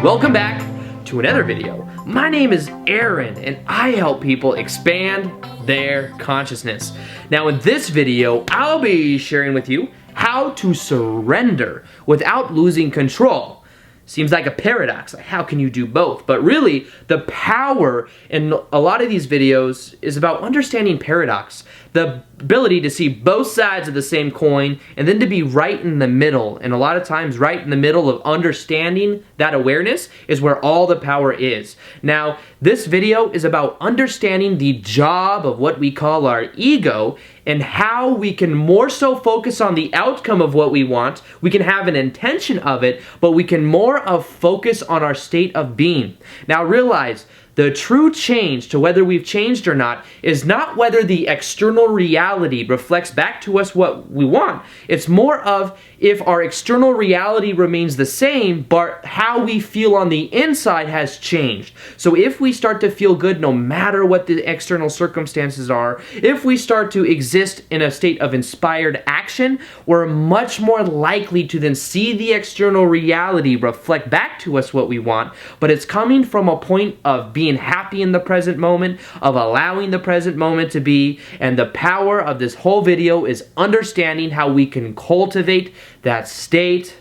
Welcome back to another video. My name is Aaron and I help people expand their consciousness. Now in this video, I'll be sharing with you how to surrender without losing control. Seems like a paradox, like how can you do both? But really, the power in a lot of these videos is about understanding paradox. The ability to see both sides of the same coin and then to be right in the middle. And a lot of times right in the middle of understanding that awareness is where all the power is. Now, this video is about understanding the job of what we call our ego and how we can more so focus on the outcome of what we want. We can have an intention of it, but we can more of focus on our state of being. Now realize, the true change to whether we've changed or not is not whether the external reality reflects back to us what we want. It's more of if our external reality remains the same, but how we feel on the inside has changed. So if we start to feel good no matter what the external circumstances are, if we start to exist in a state of inspired action, we're much more likely to then see the external reality reflect back to us what we want, but it's coming from a point of being happy in the present moment, of allowing the present moment to be, and the power of this whole video is understanding how we can cultivate that state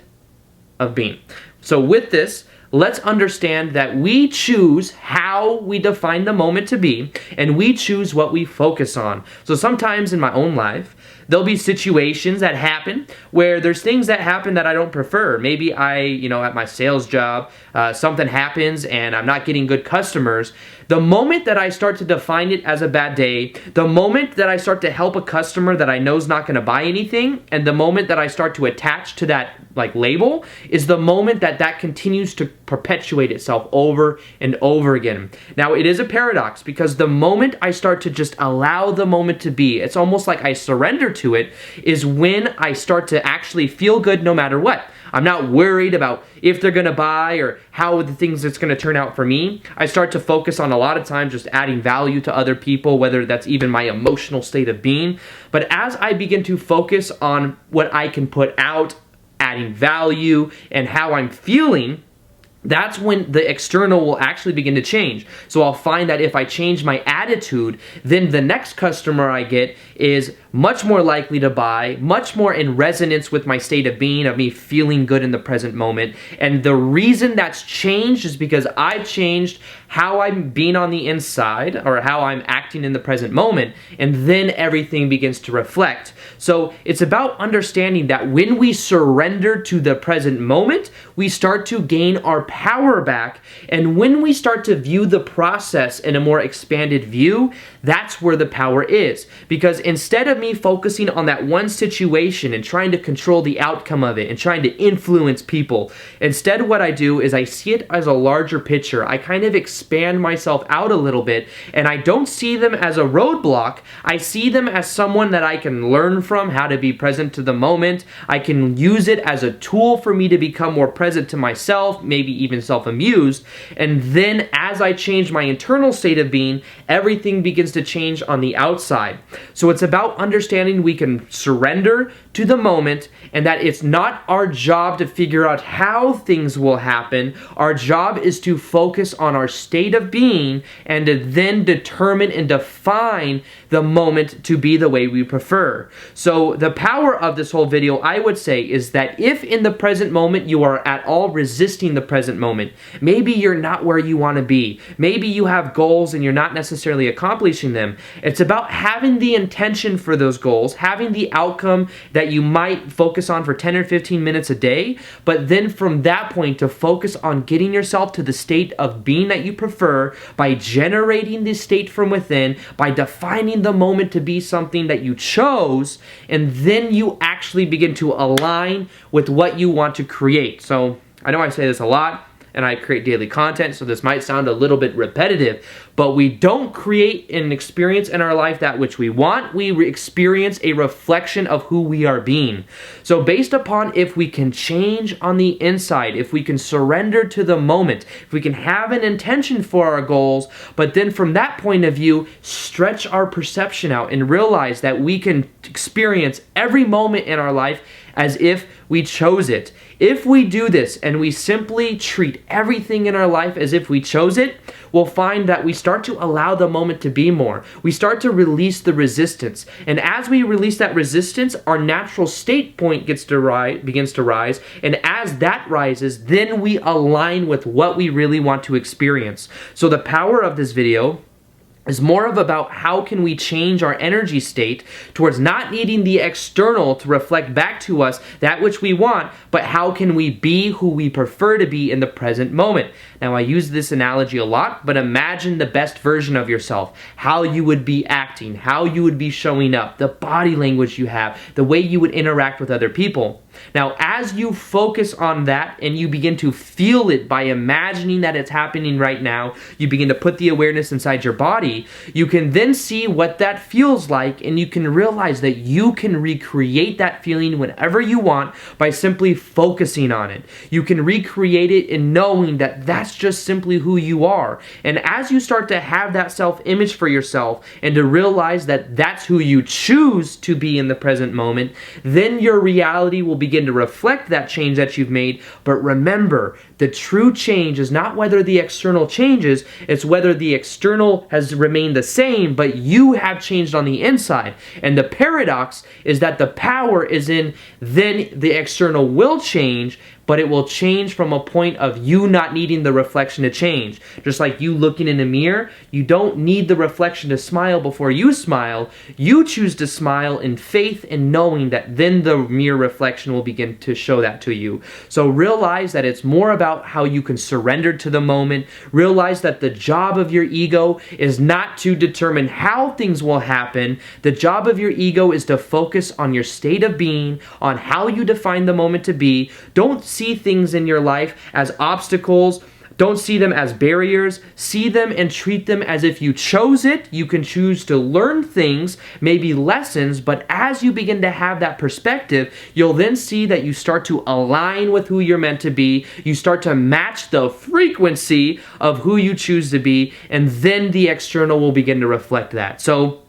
of being. So with this, let's understand that we choose how we define the moment to be, and we choose what we focus on. So sometimes in my own life, there'll be situations that happen where there's things that happen that I don't prefer. Maybe at my sales job, something happens and I'm not getting good customers. The moment that I start to define it as a bad day, the moment that I start to help a customer that I know is not going to buy anything, and the moment that I start to attach to that label is the moment that continues to perpetuate itself over and over again. Now it is a paradox because the moment I start to just allow the moment to be, it's almost like I surrender to it, is when I start to actually feel good no matter what. I'm not worried about if they're gonna buy or how the things it's gonna turn out for me. I start to focus on a lot of times just adding value to other people, whether that's even my emotional state of being. But as I begin to focus on what I can put out, adding value, and how I'm feeling, that's when the external will actually begin to change. So I'll find that if I change my attitude, then the next customer I get is much more likely to buy, much more in resonance with my state of being, of me feeling good in the present moment. And the reason that's changed is because I've changed how I'm being on the inside, or how I'm acting in the present moment, and then everything begins to reflect. So it's about understanding that when we surrender to the present moment, we start to gain our power back, and when we start to view the process in a more expanded view, that's where the power is. Because instead of me focusing on that one situation and trying to control the outcome of it and trying to influence people, instead what I do is I see it as a larger picture. I kind of expand myself out a little bit, and I don't see them as a roadblock. I see them as someone that I can learn from, how to be present to the moment. I can use it as a tool for me to become more present to myself, maybe even self-amused. And then as I change my internal state of being, everything begins to change on the outside. So it's about understanding we can surrender to the moment, and that it's not our job to figure out how things will happen. Our job is to focus on our state of being and to then determine and define the moment to be the way we prefer. So the power of this whole video, I would say, is that if in the present moment you are at all resisting the present moment, maybe you're not where you want to be, maybe you have goals and you're not necessarily accomplishing them, it's about having the intention for those goals, having the outcome that you might focus on for 10 or 15 minutes a day, but then from that point to focus on getting yourself to the state of being that you prefer by generating this state from within, by defining the moment to be something that you chose, and then you actually begin to align with what you want to create. So I know I say this a lot, and I create daily content, so this might sound a little bit repetitive, but we don't create and experience in our life that which we want. We experience a reflection of who we are being. So based upon if we can change on the inside, if we can surrender to the moment, if we can have an intention for our goals, but then from that point of view, stretch our perception out and realize that we can experience every moment in our life as if we chose it. If we do this and we simply treat everything in our life as if we chose it, we'll find that we start to allow the moment to be more. We start to release the resistance. And as we release that resistance, our natural state point begins to rise. And as that rises, then we align with what we really want to experience. So the power of this video is more of about how can we change our energy state towards not needing the external to reflect back to us that which we want, but how can we be who we prefer to be in the present moment. Now, I use this analogy a lot, but imagine the best version of yourself, how you would be acting, how you would be showing up, the body language you have, the way you would interact with other people. Now, as you focus on that and you begin to feel it by imagining that it's happening right now, you begin to put the awareness inside your body, you can then see what that feels like, and you can realize that you can recreate that feeling whenever you want by simply focusing on it. You can recreate it in knowing that that's just simply who you are. And as you start to have that self-image for yourself and to realize that that's who you choose to be in the present moment, then your reality will begin to reflect that change that you've made. But remember, the true change is not whether the external changes, it's whether the external has remained the same, but you have changed on the inside. And the paradox is that the power is in then the external will change, but it will change from a point of you not needing the reflection to change. Just like you looking in a mirror, you don't need the reflection to smile before you smile. You choose to smile in faith and knowing that then the mirror reflection will begin to show that to you. So realize that it's more about how you can surrender to the moment. Realize that the job of your ego is not to determine how things will happen. The job of your ego is to focus on your state of being, on how you define the moment to be. Don't see things in your life as obstacles. Don't see them as barriers. See them and treat them as if you chose it. You can choose to learn things, maybe lessons, but as you begin to have that perspective, you'll then see that you start to align with who you're meant to be. You start to match the frequency of who you choose to be, and then the external will begin to reflect that. So,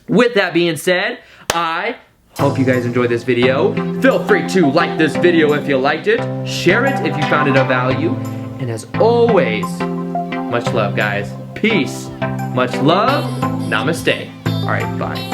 with that being said, I hope you guys enjoyed this video. Feel free to like this video if you liked it, share it if you found it of value, and as always, much love, guys. Peace, much love, namaste. All right, bye.